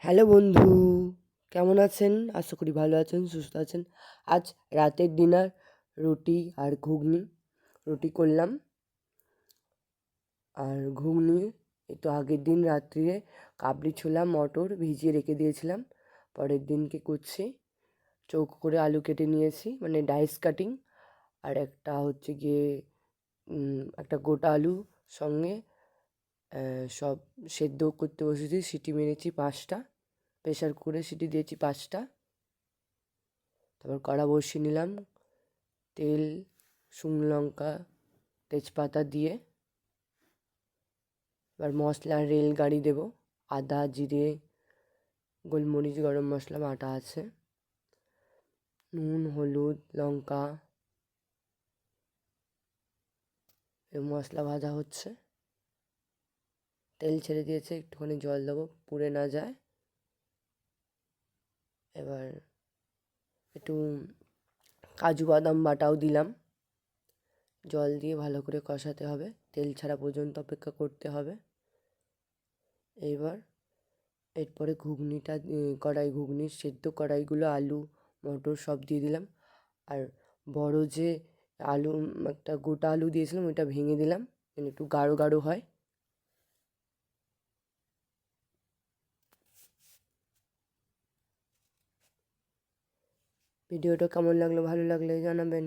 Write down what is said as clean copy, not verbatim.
Hello বন্ধু, কেমন আছেন? আশা করি ভালো আছেন, সুস্থ আছেন। আজ রাতের ডিনার রুটি আর ঘুগনি। রুটি করলাম আর ঘুগনি একটু আগের দিন রাত্রিরে কাবলি ছোলা মটর ভিজিয়ে রেখে দিয়েছিলাম, পরের দিনকে করছি। চৌকো করে আলু কেটে নিয়েছি, মানে ডাইস কাটিং। আর একটা হচ্ছে গিয়ে একটা গোটা আলু সঙ্গে সব সেদ্ধ করতে বসেছি। সিটি মেরেছি 5টা, প্রেশার কুকারে সিটি দিয়েছি 5টা। তারপর কড়া বসিয়ে নিলাম, তেল, শুকনো লঙ্কা, তেজপাতা দিয়ে এবার মশলার রেল গাড়ি দেবো। আদা, জিরে, গোলমরিচ, গরম মশলা বাটা আছে, নুন, হলুদ, লঙ্কা। এই মশলা ভাজা হচ্ছে, তেল ছেড়ে দিয়েছে, একটুখানি জল দেবো পুড়ে না যায়। এবার একটু কাজু বাদাম বাটাও দিলাম, জল দিয়ে ভালো করে কষাতে হবে, তেল ছাড়া পর্যন্ত অপেক্ষা করতে হবে। এইবার এরপরে ঘুগনিটা ঘুগনির সেদ্ধ কড়াইগুলো আলু মটর সব দিয়ে দিলাম। আর বড় যে আলু, একটা গোটা আলু দিয়েছিলাম ওইটা ভেঙে দিলাম যেন একটু গাঢ় গাঢ় হয়। ভিডিওটা কেমন লাগলো, ভালো লাগলে জানাবেন।